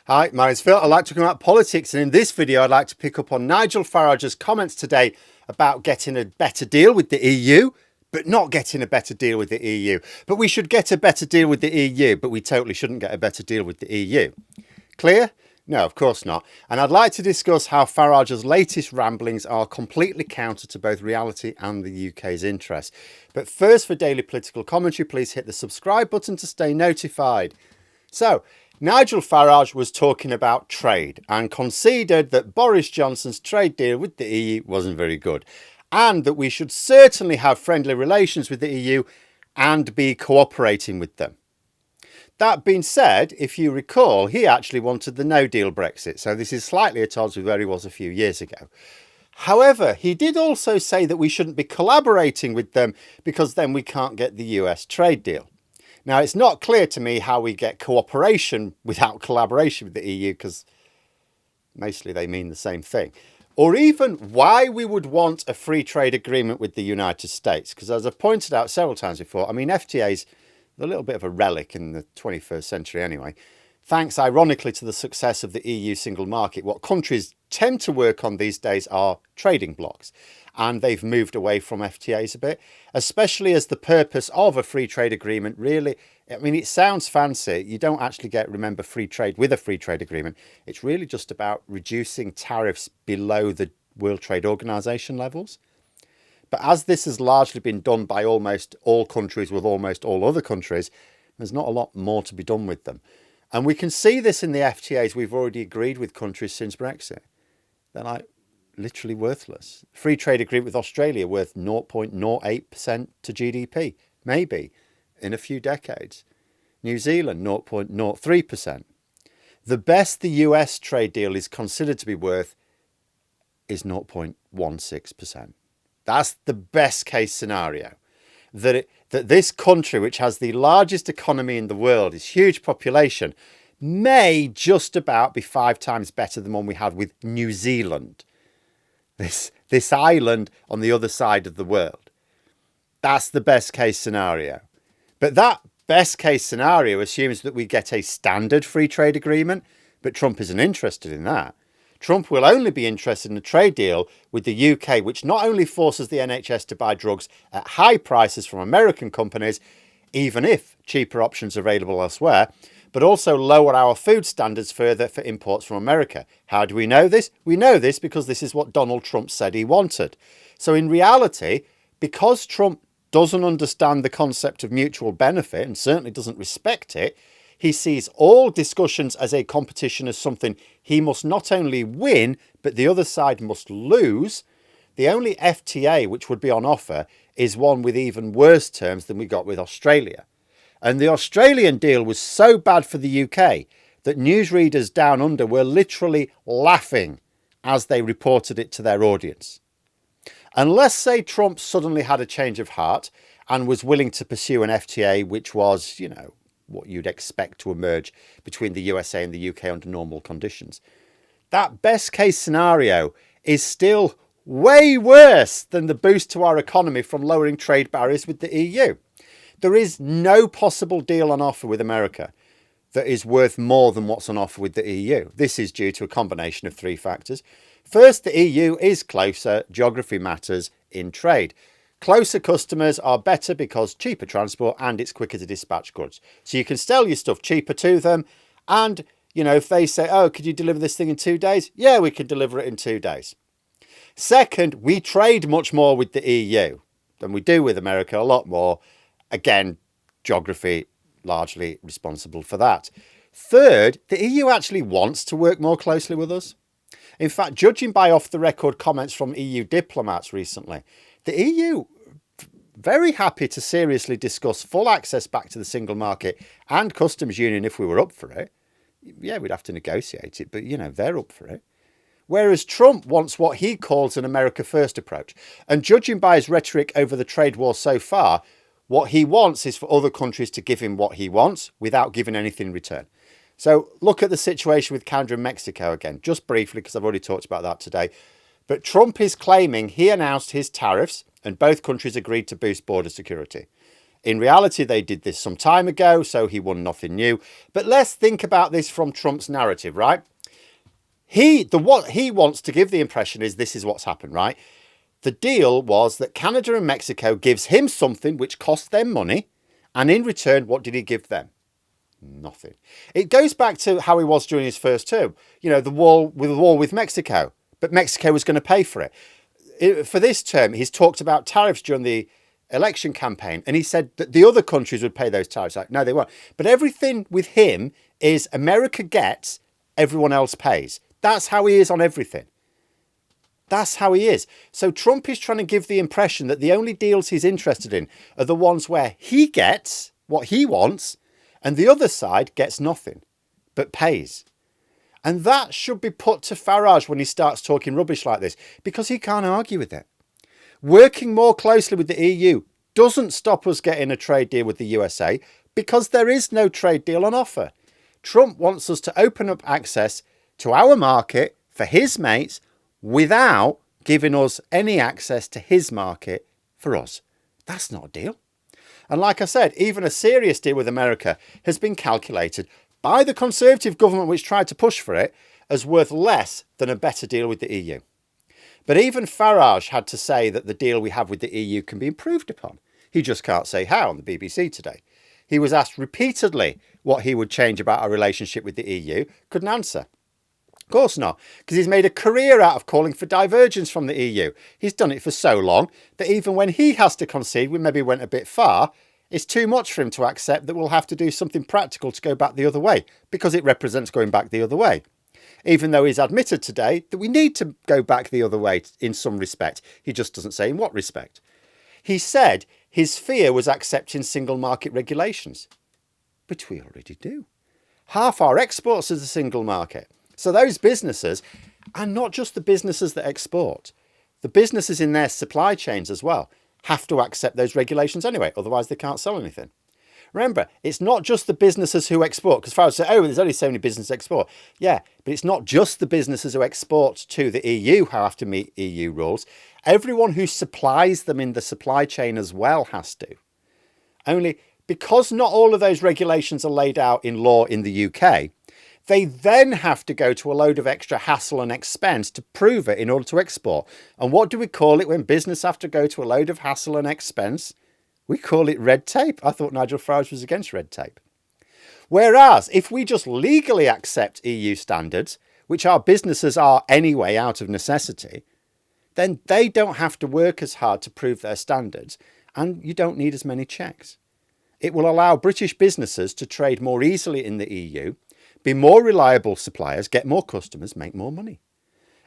Hi, my name's Phil. I'd like to talk about politics, and in this video I'd like to pick up on Nigel Farage's comments today about getting a better deal with the EU, but not getting a better deal with the EU. But we should get a better deal with the EU, but we totally shouldn't get a better deal with the EU. Clear? No, of course not. And I'd like to discuss how Farage's latest ramblings are completely counter to both reality and the UK's interests. But first, for daily political commentary, please hit the subscribe button to stay notified. So, Nigel Farage was talking about trade and conceded that Boris Johnson's trade deal with the EU wasn't very good, and that we should certainly have friendly relations with the EU and be cooperating with them. That being said, if you recall, he actually wanted the no-deal Brexit, so this is slightly at odds with where he was a few years ago. However, he did also say that we shouldn't be collaborating with them because then we can't get the US trade deal. Now, it's not clear to me how we get cooperation without collaboration with the EU, because mostly they mean the same thing. Or even why we would want a free trade agreement with the United States. Because as I've pointed out several times before, I mean, FTA's a little bit of a relic in the 21st century anyway. Thanks, ironically, to the success of the EU single market, what countries tend to work on these days are trading blocs. And they've moved away from FTAs a bit, especially as the purpose of a free trade agreement really, I mean, it sounds fancy. You don't actually remember, free trade with a free trade agreement. It's really just about reducing tariffs below the World Trade Organization levels. But as this has largely been done by almost all countries with almost all other countries, there's not a lot more to be done with them. And we can see this in the FTAs we've already agreed with countries since Brexit. They're like literally worthless. Free trade agreement with Australia worth 0.08% to GDP, maybe in a few decades. New Zealand, 0.03%. The best the US trade deal is considered to be worth is 0.16%. That's the best case scenario. That this country, which has the largest economy in the world, its huge population, may just about be 5 times better than one we had with New Zealand. This island on the other side of the world. That's the best case scenario. But that best case scenario assumes that we get a standard free trade agreement, but Trump isn't interested in that. Trump will only be interested in a trade deal with the UK, which not only forces the NHS to buy drugs at high prices from American companies, even if cheaper options are available elsewhere, but also lower our food standards further for imports from America. How do we know this? We know this because this is what Donald Trump said he wanted. So in reality, because Trump doesn't understand the concept of mutual benefit and certainly doesn't respect it, he sees all discussions as a competition, as something he must not only win, but the other side must lose. The only FTA which would be on offer is one with even worse terms than we got with Australia. And the Australian deal was so bad for the UK that newsreaders down under were literally laughing as they reported it to their audience. Unless, say, Trump suddenly had a change of heart and was willing to pursue an FTA which was, what you'd expect to emerge between the USA and the UK under normal conditions. That best case scenario is still way worse than the boost to our economy from lowering trade barriers with the EU. There is no possible deal on offer with America that is worth more than what's on offer with the EU. This is due to a combination of 3 factors. First, the EU is closer, geography matters in trade. Closer customers are better because cheaper transport and it's quicker to dispatch goods. So you can sell your stuff cheaper to them. And, if they say, oh, could you deliver this thing in 2 days? Yeah, we can deliver it in 2 days. Second, we trade much more with the EU than we do with America, a lot more. Again, geography largely responsible for that. Third, the EU actually wants to work more closely with us. In fact, judging by off-the-record comments from EU diplomats recently, the EU very happy to seriously discuss full access back to the single market and customs union if we were up for it. Yeah, we'd have to negotiate it, but, they're up for it. Whereas Trump wants what he calls an America First approach. And judging by his rhetoric over the trade war so far, what he wants is for other countries to give him what he wants without giving anything in return. So look at the situation with Canada and Mexico again, just briefly, because I've already talked about that today. But Trump is claiming he announced his tariffs and both countries agreed to boost border security. In reality, they did this some time ago, so he won nothing new. But let's think about this from Trump's narrative, right? What he wants to give the impression is this is what's happened, right? The deal was that Canada and Mexico gives him something which cost them money, and in return, what did he give them? Nothing. It goes back to how he was during his first term. You know, the war with Mexico, but Mexico was going to pay for it. For this term, he's talked about tariffs during the election campaign, and he said that the other countries would pay those tariffs. Like, no, they won't. But everything with him is America gets, everyone else pays. That's how he is on everything. That's how he is. So Trump is trying to give the impression that the only deals he's interested in are the ones where he gets what he wants and the other side gets nothing, but pays. And that should be put to Farage when he starts talking rubbish like this, because he can't argue with it. Working more closely with the EU doesn't stop us getting a trade deal with the USA, because there is no trade deal on offer. Trump wants us to open up access to our market for his mates without giving us any access to his market for us. That's not a deal. And like I said, even a serious deal with America has been calculated by the Conservative government which tried to push for it as worth less than a better deal with the EU. But even Farage had to say that the deal we have with the EU can be improved upon. He just can't say how on the BBC today. He was asked repeatedly what he would change about our relationship with the EU, couldn't answer. Of course not, because he's made a career out of calling for divergence from the EU. He's done it for so long that even when he has to concede, we maybe went a bit far, it's too much for him to accept that we'll have to do something practical to go back the other way, because it represents going back the other way. Even though he's admitted today that we need to go back the other way in some respect. He just doesn't say in what respect. He said his fear was accepting single market regulations, which we already do. Half our exports is a single market. So those businesses, and not just the businesses that export, the businesses in their supply chains as well, have to accept those regulations anyway, otherwise they can't sell anything. Remember, it's not just the businesses who export, because Farage said, oh, there's only so many businesses export. Yeah, but it's not just the businesses who export to the EU who have to meet EU rules. Everyone who supplies them in the supply chain as well has to. Only because not all of those regulations are laid out in law in the UK, they then have to go to a load of extra hassle and expense to prove it in order to export. And what do we call it when business have to go to a load of hassle and expense? We call it red tape. I thought Nigel Farage was against red tape. Whereas if we just legally accept EU standards, which our businesses are anyway out of necessity, then they don't have to work as hard to prove their standards, and you don't need as many checks. It will allow British businesses to trade more easily in the EU, be more reliable suppliers, get more customers, make more money.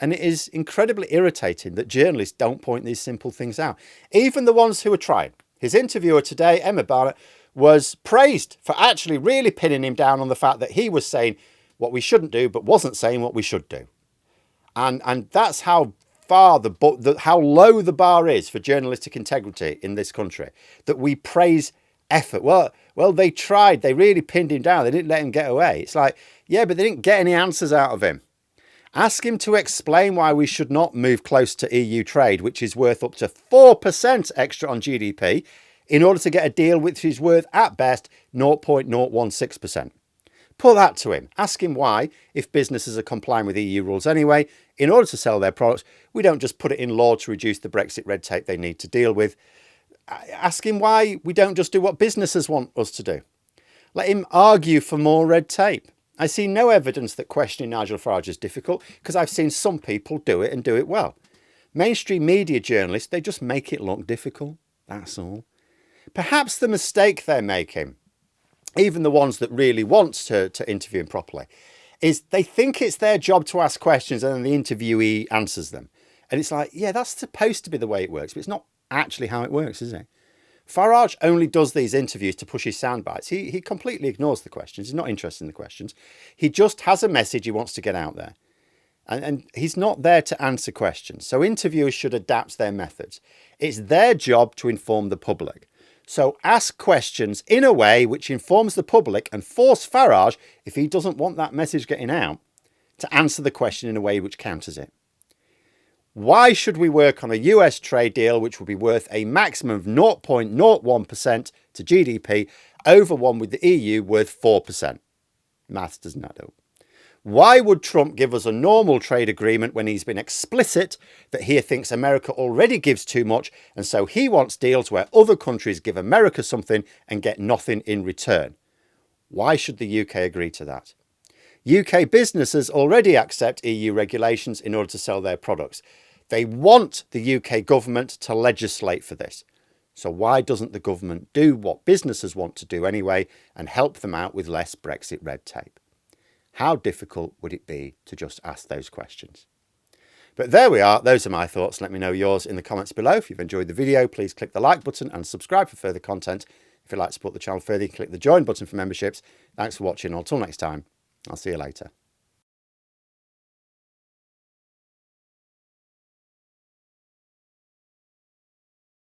And it is incredibly irritating that journalists don't point these simple things out. Even the ones who are trying. His interviewer today, Emma Barnett, was praised for actually really pinning him down on the fact that he was saying what we shouldn't do, but wasn't saying what we should do. And that's how far how low the bar is for journalistic integrity in this country, that we praise effort. Well, they tried. They really pinned him down. They didn't let him get away. It's like, yeah, but they didn't get any answers out of him. Ask him to explain why we should not move close to EU trade, which is worth up to 4% extra on GDP, in order to get a deal which is worth, at best, 0.016%. Put that to him. Ask him why, if businesses are complying with EU rules anyway, in order to sell their products, we don't just put it in law to reduce the Brexit red tape they need to deal with. Ask him why we don't just do what businesses want us to do. Let him argue for more red tape. I see no evidence that questioning Nigel Farage is difficult, because I've seen some people do it and do it well. Mainstream media journalists, they just make it look difficult. That's all. Perhaps the mistake they're making, even the ones that really want to interview him properly, is they think it's their job to ask questions and then the interviewee answers them. And it's like, yeah, that's supposed to be the way it works, but it's not actually how it works, is it? Farage only does these interviews to push his sound bites. He completely ignores the questions. He's not interested in the questions. He just has a message he wants to get out there. And he's not there to answer questions. So interviewers should adapt their methods. It's their job to inform the public. So ask questions in a way which informs the public and force Farage, if he doesn't want that message getting out, to answer the question in a way which counters it. Why should we work on a US trade deal which would be worth a maximum of 0.01% to GDP over one with the EU worth 4%? Maths doesn't add up. Why would Trump give us a normal trade agreement when he's been explicit that he thinks America already gives too much, and so he wants deals where other countries give America something and get nothing in return? Why should the UK agree to that? UK businesses already accept EU regulations in order to sell their products. They want the UK government to legislate for this. So why doesn't the government do what businesses want to do anyway and help them out with less Brexit red tape? How difficult would it be to just ask those questions? But there we are. Those are my thoughts. Let me know yours in the comments below. If you've enjoyed the video, please click the like button and subscribe for further content. If you'd like to support the channel further, you can click the join button for memberships. Thanks for watching. Until next time, I'll see you later.